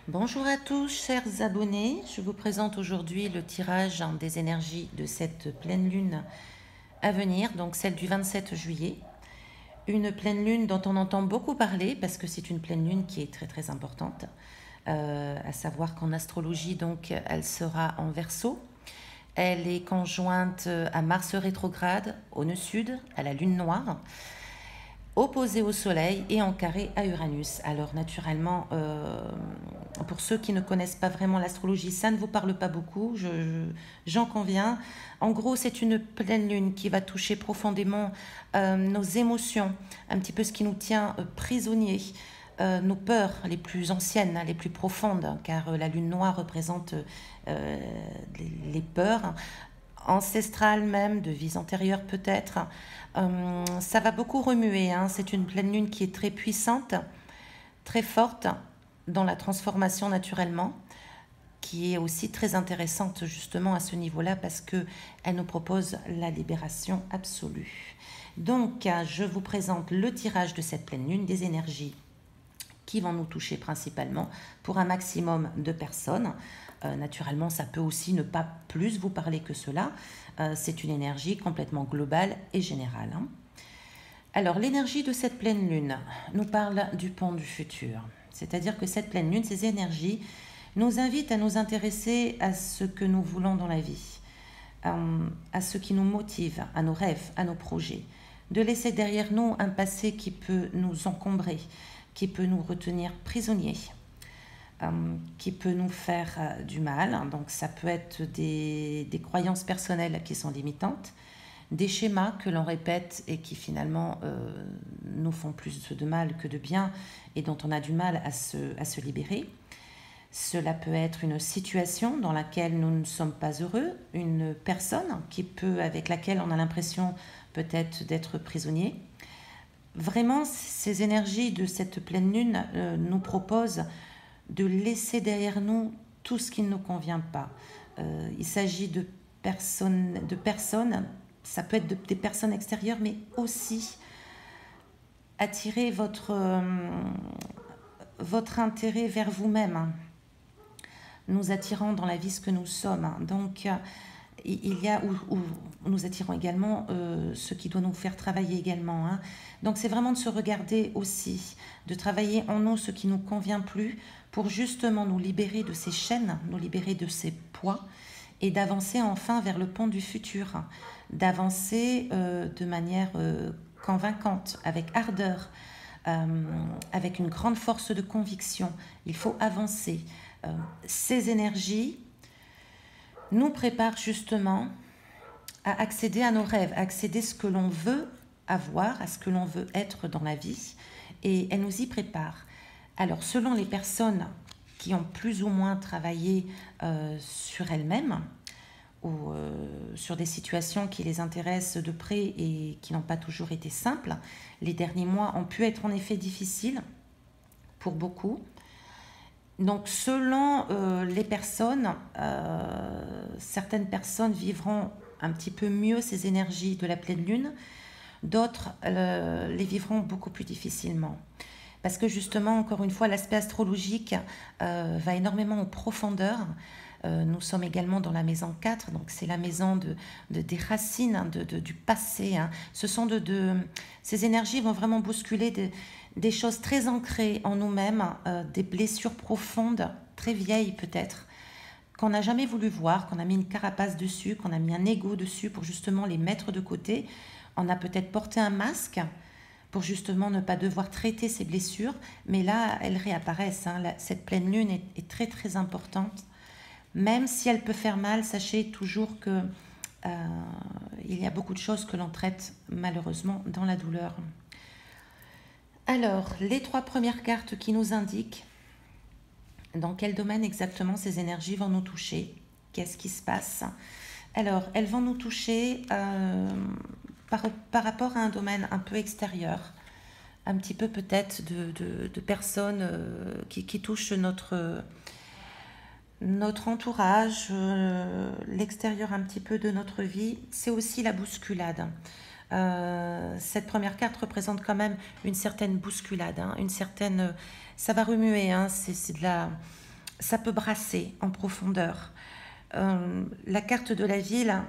Bonjour à tous, chers abonnés. Je vous présente aujourd'hui le tirage des énergies de cette pleine lune à venir, donc celle du 27 juillet. Une pleine lune dont on entend beaucoup parler parce que c'est une pleine lune qui est très très importante. À savoir qu'en astrologie, donc, elle sera en Verseau. Elle est conjointe à Mars rétrograde, au nœud sud, à la lune noire, opposée au Soleil et en carré à Uranus. Alors naturellement, pour ceux qui ne connaissent pas vraiment l'astrologie, ça ne vous parle pas beaucoup, j'en conviens. En gros, c'est une pleine lune qui va toucher profondément nos émotions, un petit peu ce qui nous tient prisonniers, nos peurs les plus anciennes, les plus profondes, car la lune noire représente les peurs ancestrales même, de vies antérieures peut-être. Ça va beaucoup remuer, hein. C'est une pleine lune qui est très puissante, très forte dans la transformation naturellement, qui est aussi très intéressante justement à ce niveau-là parce qu'elle nous propose la libération absolue. Donc, je vous présente le tirage de cette pleine lune, des énergies qui vont nous toucher principalement pour un maximum de personnes. Naturellement, ça peut aussi ne pas plus vous parler que cela. C'est une énergie complètement globale et générale, hein. Alors, l'énergie de cette pleine lune nous parle du pont du futur. C'est-à-dire que cette pleine lune, ces énergies, nous invitent à nous intéresser à ce que nous voulons dans la vie, à ce qui nous motive, à nos rêves, à nos projets. De laisser derrière nous un passé qui peut nous encombrer, qui peut nous retenir prisonniers, qui peut nous faire du mal. Donc ça peut être des croyances personnelles qui sont limitantes, des schémas que l'on répète et qui finalement nous font plus de mal que de bien et dont on a du mal à se libérer. Cela peut être une situation dans laquelle nous ne sommes pas heureux, une personne avec laquelle on a l'impression peut-être d'être prisonnier. Vraiment, ces énergies de cette pleine lune nous proposent de laisser derrière nous tout ce qui ne nous convient pas. Il s'agit de personnes, ça peut être des personnes extérieures, mais aussi attirer votre intérêt vers vous-même, nous attirant dans la vie ce que nous sommes. Donc, il y a où nous attirons également ce qui doit nous faire travailler également, hein. Donc c'est vraiment de se regarder aussi, de travailler en nous ce qui ne nous convient plus pour justement nous libérer de ces chaînes, nous libérer de ces poids et d'avancer enfin vers le pont du futur, d'avancer de manière convaincante, avec ardeur, avec une grande force de conviction. Il faut avancer. Ces énergies nous préparent justement à accéder à nos rêves, à accéder à ce que l'on veut avoir, à ce que l'on veut être dans la vie, et elles nous y préparent. Alors, selon les personnes qui ont plus ou moins travaillé sur elles-mêmes, ou sur des situations qui les intéressent de près et qui n'ont pas toujours été simples, les derniers mois ont pu être en effet difficiles pour beaucoup. Donc selon les personnes, certaines personnes vivront un petit peu mieux ces énergies de la pleine lune, d'autres les vivront beaucoup plus difficilement. Parce que justement, encore une fois, l'aspect astrologique va énormément en profondeur. Nous sommes également dans la maison 4, donc c'est la maison des racines, hein, du passé, hein. Ces énergies vont vraiment bousculer des choses très ancrées en nous-mêmes, des blessures profondes, très vieilles peut-être, qu'on n'a jamais voulu voir, qu'on a mis une carapace dessus, qu'on a mis un ego dessus pour justement les mettre de côté. On a peut-être porté un masque pour justement ne pas devoir traiter ces blessures, mais là, elles réapparaissent, hein. Cette pleine lune est très très importante. Même si elle peut faire mal, sachez toujours que il y a beaucoup de choses que l'on traite malheureusement dans la douleur. Alors, les 3 premières cartes qui nous indiquent dans quel domaine exactement ces énergies vont nous toucher, qu'est-ce qui se passe. Alors, elles vont nous toucher par rapport à un domaine un peu extérieur, un petit peu peut-être de personnes qui touchent notre entourage, l'extérieur un petit peu de notre vie. C'est aussi la bousculade. Cette première carte représente quand même une certaine bousculade, hein, ça va remuer, hein, c'est de la ça peut brasser en profondeur. La carte de la ville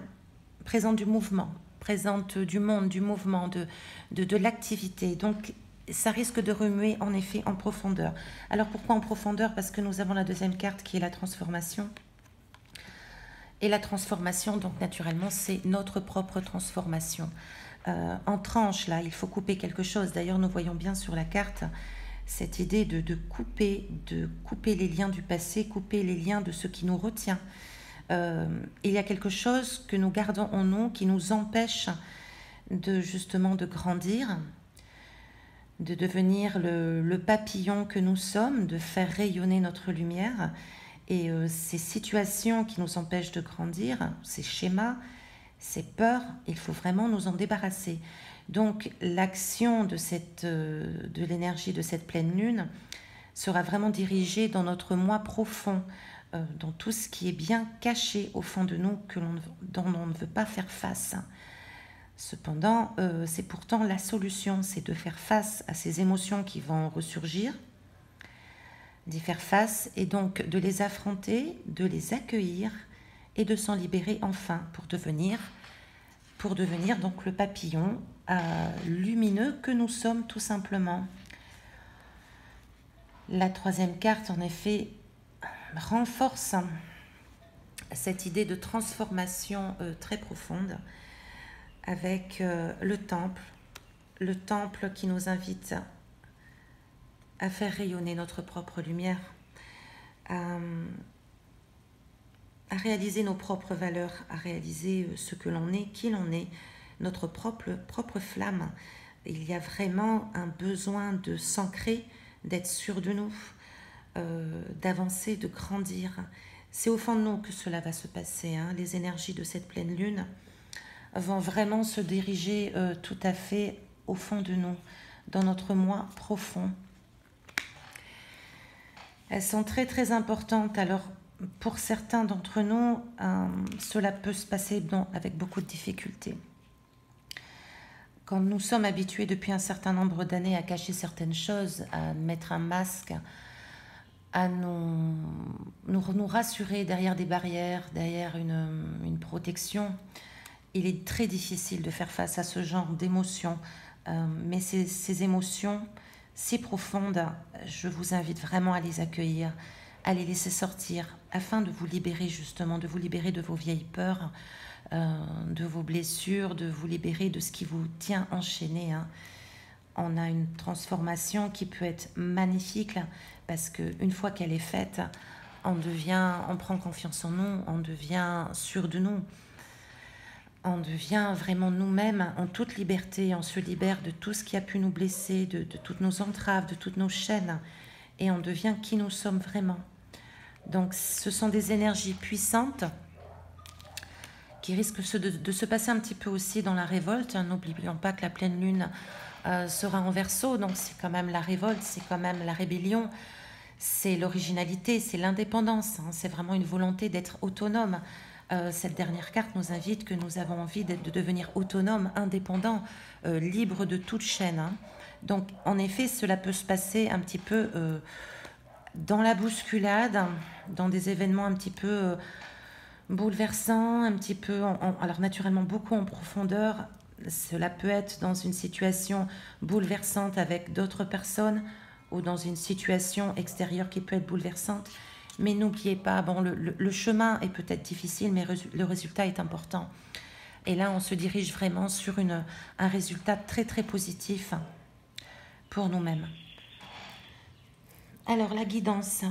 présente du mouvement, présente du monde, du mouvement, de l'activité. Donc, ça risque de remuer en effet en profondeur. Alors pourquoi en profondeur? Parce que nous avons la deuxième carte qui est la transformation. Et la transformation, donc naturellement, c'est notre propre transformation. En tranche, là, il faut couper quelque chose. D'ailleurs, nous voyons bien sur la carte cette idée de couper les liens du passé, couper les liens de ce qui nous retient. Il y a quelque chose que nous gardons en nous qui nous empêche justement de grandir, de devenir le papillon que nous sommes, de faire rayonner notre lumière. Et ces situations qui nous empêchent de grandir, ces schémas, ces peurs, il faut vraiment nous en débarrasser. Donc l'action de l'énergie de cette pleine lune sera vraiment dirigée dans notre moi profond, dans tout ce qui est bien caché au fond de nous, dont on ne veut pas faire face. Cependant, c'est pourtant la solution, c'est de faire face à ces émotions qui vont ressurgir, d'y faire face et donc de les affronter, de les accueillir et de s'en libérer enfin pour devenir donc le papillon lumineux que nous sommes tout simplement. La troisième carte, en effet, renforce cette idée de transformation très profonde avec le temple qui nous invite à faire rayonner notre propre lumière, à réaliser nos propres valeurs, à réaliser ce que l'on est, qui l'on est, notre propre flamme. Il y a vraiment un besoin de s'ancrer, d'être sûr de nous, d'avancer, de grandir. C'est au fond de nous que cela va se passer. Les énergies de cette pleine lune vont vraiment se diriger tout à fait au fond de nous, dans notre moi profond. Elles sont très très importantes. Alors pour certains d'entre nous, cela peut se passer avec beaucoup de difficultés. Quand nous sommes habitués depuis un certain nombre d'années à cacher certaines choses, à mettre un masque, à nous rassurer derrière des barrières, derrière une protection, il est très difficile de faire face à ce genre d'émotions. Mais ces émotions si profondes, je vous invite vraiment à les accueillir, à les laisser sortir, afin de vous libérer justement, de vous libérer de vos vieilles peurs, de vos blessures, de vous libérer de ce qui vous tient enchaîné. On a une transformation qui peut être magnifique, parce qu'une fois qu'elle est faite, on prend confiance en nous, on devient sûr de nous. On devient vraiment nous-mêmes en toute liberté, on se libère de tout ce qui a pu nous blesser, de toutes nos entraves, de toutes nos chaînes, et on devient qui nous sommes vraiment. Donc ce sont des énergies puissantes qui risquent de se passer un petit peu aussi dans la révolte. N'oublions pas que la pleine lune sera en Verseau, donc c'est quand même la révolte, c'est quand même la rébellion, c'est l'originalité, c'est l'indépendance, c'est vraiment une volonté d'être autonome. Cette dernière carte nous invite que nous avons envie de devenir autonome, indépendant, libre de toute chaîne. Donc, en effet, cela peut se passer un petit peu dans la bousculade, dans des événements un petit peu bouleversants, un petit peu, alors naturellement beaucoup en profondeur. Cela peut être dans une situation bouleversante avec d'autres personnes ou dans une situation extérieure qui peut être bouleversante. Mais n'oubliez pas, le chemin est peut-être difficile, mais le résultat est important. Et là, on se dirige vraiment sur un résultat très très positif pour nous-mêmes. Alors, la guidance.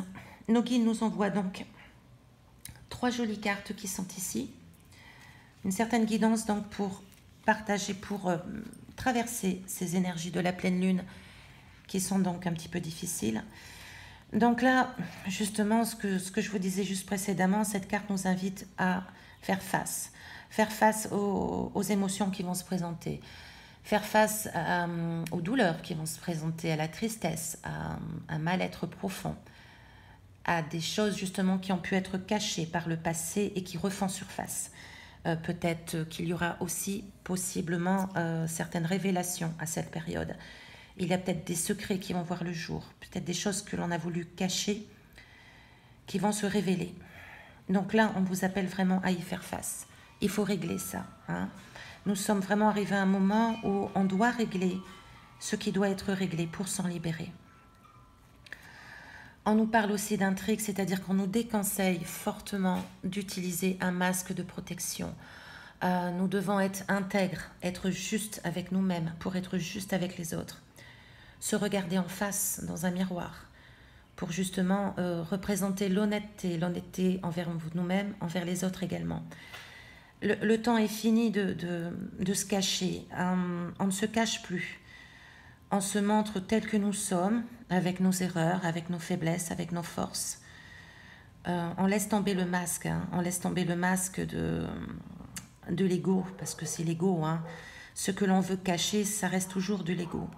Nos guides nous envoient donc 3 jolies cartes qui sont ici. Une certaine guidance donc pour partager, pour traverser ces énergies de la pleine lune qui sont donc un petit peu difficiles. Donc là, justement, ce que je vous disais juste précédemment, cette carte nous invite à faire face aux émotions qui vont se présenter, faire face aux douleurs qui vont se présenter, à la tristesse, à un mal-être profond, à des choses justement qui ont pu être cachées par le passé et qui refont surface. Peut-être qu'il y aura aussi possiblement certaines révélations à cette période. Il y a peut-être des secrets qui vont voir le jour, peut-être des choses que l'on a voulu cacher qui vont se révéler. Donc là, on vous appelle vraiment à y faire face. Il faut régler ça. Hein. Nous sommes vraiment arrivés à un moment où on doit régler ce qui doit être réglé pour s'en libérer. On nous parle aussi d'intrigue, c'est-à-dire qu'on nous déconseille fortement d'utiliser un masque de protection. Nous devons être intègres, être justes avec nous-mêmes pour être justes avec les autres. Se regarder en face dans un miroir pour justement représenter l'honnêteté envers nous-mêmes, envers les autres également. Le temps est fini de se cacher. On ne se cache plus. On se montre tel que nous sommes, avec nos erreurs, avec nos faiblesses, avec nos forces. On laisse tomber le masque, hein. On laisse tomber le masque de l'ego, parce que c'est l'ego. Hein. Ce que l'on veut cacher, ça reste toujours de l'ego.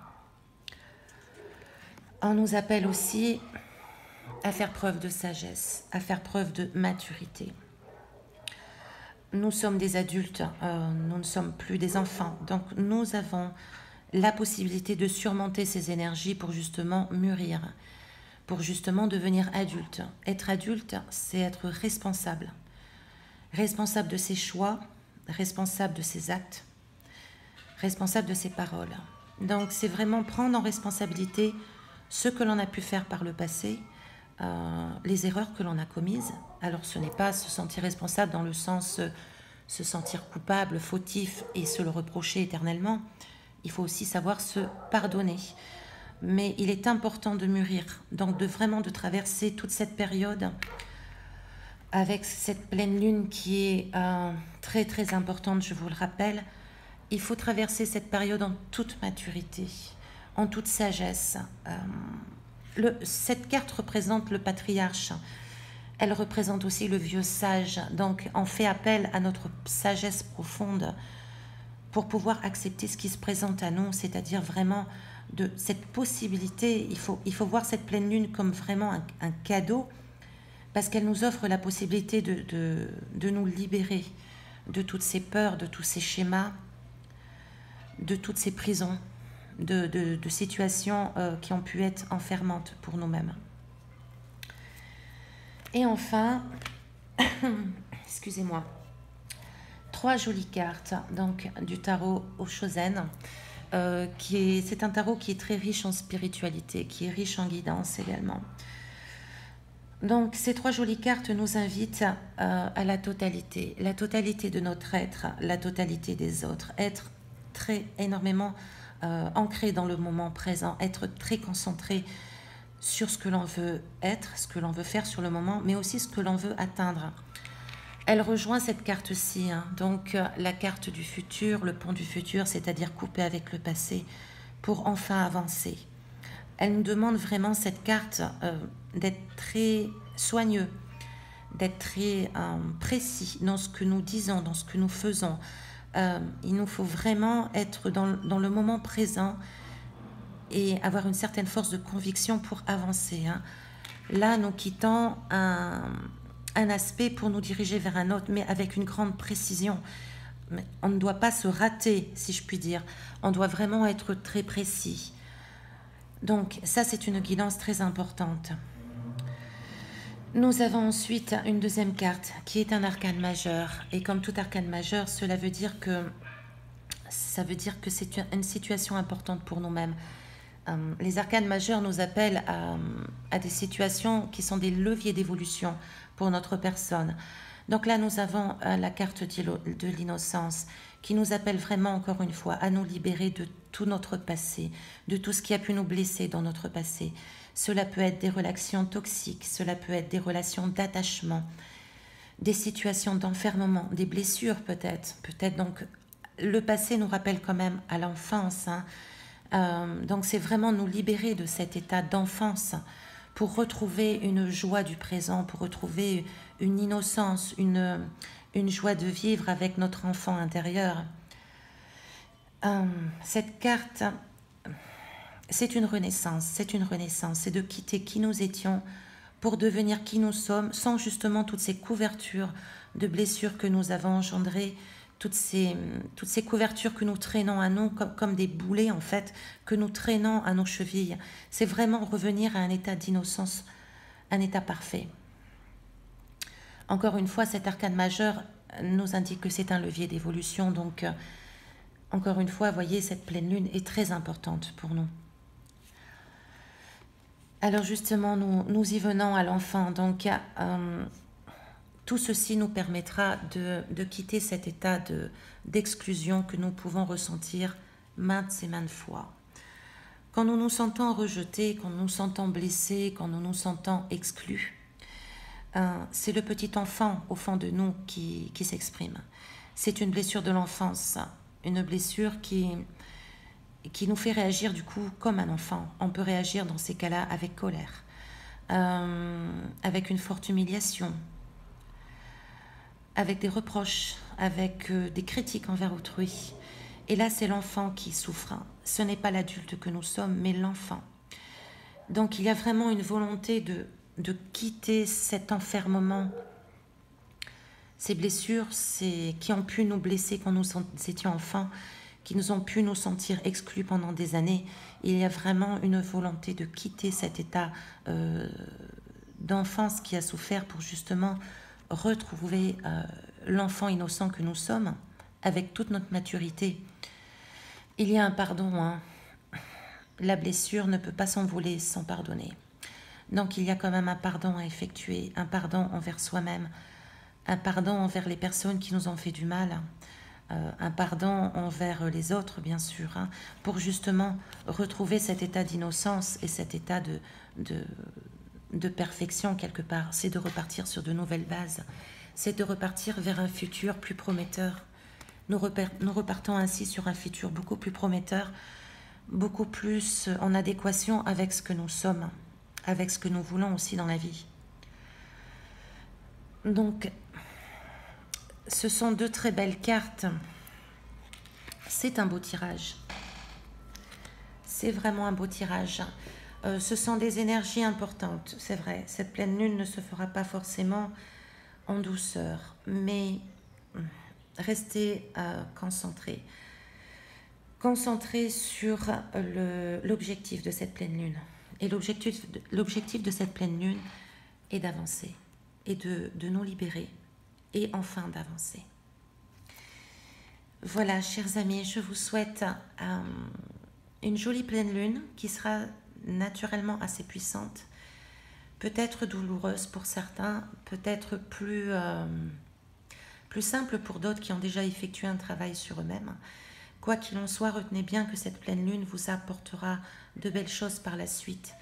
On nous appelle aussi à faire preuve de sagesse, à faire preuve de maturité. Nous sommes des adultes, nous ne sommes plus des enfants, donc nous avons la possibilité de surmonter ces énergies pour justement mûrir, pour justement devenir adulte. Être adulte, c'est être responsable. Responsable de ses choix, responsable de ses actes, responsable de ses paroles. Donc c'est vraiment prendre en responsabilité ce que l'on a pu faire par le passé, les erreurs que l'on a commises. Alors ce n'est pas se sentir responsable dans le sens se sentir coupable, fautif et se le reprocher éternellement. Il faut aussi savoir se pardonner. Mais il est important de mûrir, donc de traverser toute cette période avec cette pleine lune qui est très très importante, je vous le rappelle. Il faut traverser cette période en toute maturité, en toute sagesse. Cette carte représente le patriarche. Elle représente aussi le vieux sage. Donc on fait appel à notre sagesse profonde pour pouvoir accepter ce qui se présente à nous, c'est-à-dire vraiment de cette possibilité. Il faut voir cette pleine lune comme vraiment un cadeau, parce qu'elle nous offre la possibilité de nous libérer de toutes ces peurs, de tous ces schémas, de toutes ces prisons, de situations qui ont pu être enfermantes pour nous-mêmes. Et enfin, excusez-moi, 3 jolies cartes donc, du tarot Oshozen. C'est un tarot qui est très riche en spiritualité, qui est riche en guidance également. Donc ces 3 jolies cartes nous invitent à la totalité de notre être, la totalité des autres, être énormément ancré dans le moment présent, être très concentré sur ce que l'on veut être, ce que l'on veut faire sur le moment, mais aussi ce que l'on veut atteindre. Elle rejoint cette carte-ci, hein, donc la carte du futur, le pont du futur, c'est-à-dire couper avec le passé pour enfin avancer. Elle nous demande vraiment, cette carte, d'être très soigneux, d'être très précis dans ce que nous disons, dans ce que nous faisons. Il nous faut vraiment être dans le moment présent et avoir une certaine force de conviction pour avancer. Hein. Là, nous quittons un aspect pour nous diriger vers un autre, mais avec une grande précision. On ne doit pas se rater, si je puis dire. On doit vraiment être très précis. Donc ça, c'est une guidance très importante. Nous avons ensuite une deuxième carte qui est un arcane majeur. Et comme tout arcane majeur, ça veut dire que c'est une situation importante pour nous-mêmes. Les arcanes majeurs nous appellent à des situations qui sont des leviers d'évolution pour notre personne. Donc là, nous avons la carte de l'innocence qui nous appelle vraiment, encore une fois, à nous libérer de tout notre passé, de tout ce qui a pu nous blesser dans notre passé. Cela peut être des relations toxiques, cela peut être des relations d'attachement, des situations d'enfermement, des blessures peut-être. Donc, le passé nous rappelle quand même à l'enfance, hein. Donc c'est vraiment nous libérer de cet état d'enfance pour retrouver une joie du présent, pour retrouver une innocence, une joie de vivre avec notre enfant intérieur. Cette carte, c'est une renaissance, c'est de quitter qui nous étions pour devenir qui nous sommes, sans justement toutes ces couvertures de blessures que nous avons engendrées, toutes ces couvertures que nous traînons à nous, comme des boulets en fait, que nous traînons à nos chevilles. C'est vraiment revenir à un état d'innocence, un état parfait. Encore une fois, cet arcane majeur nous indique que c'est un levier d'évolution. Donc, encore une fois, voyez, cette pleine lune est très importante pour nous. Alors justement, nous y venons à l'enfant. Donc, tout ceci nous permettra de quitter cet état d'exclusion que nous pouvons ressentir maintes et maintes fois. Quand nous nous sentons rejetés, quand nous nous sentons blessés, quand nous nous sentons exclus, c'est le petit enfant au fond de nous qui s'exprime. C'est une blessure de l'enfance, une blessure qui nous fait réagir du coup comme un enfant. On peut réagir dans ces cas-là avec colère, avec une forte humiliation, avec des reproches, avec des critiques envers autrui. Et là, c'est l'enfant qui souffre. Ce n'est pas l'adulte que nous sommes, mais l'enfant. Donc, il y a vraiment une volonté de quitter cet enfermement, ces blessures qui ont pu nous blesser quand nous étions enfants, qui nous ont pu nous sentir exclus pendant des années. Il y a vraiment une volonté de quitter cet état d'enfance qui a souffert pour justement retrouver l'enfant innocent que nous sommes avec toute notre maturité. Il y a un pardon, hein. La blessure ne peut pas s'envoler sans pardonner. Donc il y a quand même un pardon à effectuer, un pardon envers soi-même, un pardon envers les personnes qui nous ont fait du mal, un pardon envers les autres, bien sûr, hein, pour justement retrouver cet état d'innocence et cet état de perfection quelque part. C'est de repartir sur de nouvelles bases, c'est de repartir vers un futur plus prometteur. Nous repartons ainsi sur un futur beaucoup plus prometteur, beaucoup plus en adéquation avec ce que nous sommes, avec ce que nous voulons aussi dans la vie. Donc, ce sont deux très belles cartes. C'est un beau tirage. C'est vraiment un beau tirage. Ce sont des énergies importantes, c'est vrai. Cette pleine lune ne se fera pas forcément en douceur, mais restez concentrés. Concentrés sur l'objectif de cette pleine lune. Et l'objectif de cette pleine lune est d'avancer et de nous libérer et enfin d'avancer. Voilà, chers amis, je vous souhaite une jolie pleine lune qui sera naturellement assez puissante, peut-être douloureuse pour certains, peut-être plus simple pour d'autres qui ont déjà effectué un travail sur eux-mêmes. Quoi qu'il en soit, retenez bien que cette pleine lune vous apportera de belles choses par la suite.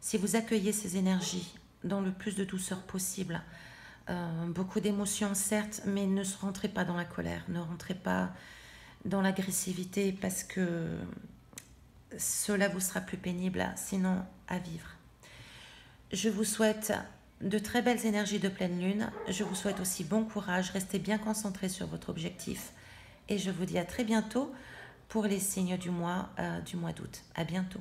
Si vous accueillez ces énergies dans le plus de douceur possible, beaucoup d'émotions certes, mais ne rentrez pas dans la colère, ne rentrez pas dans l'agressivité parce que cela vous sera plus pénible, sinon à vivre. Je vous souhaite de très belles énergies de pleine lune. Je vous souhaite aussi bon courage, restez bien concentrés sur votre objectif. Et je vous dis à très bientôt pour les signes du mois d'août. À bientôt.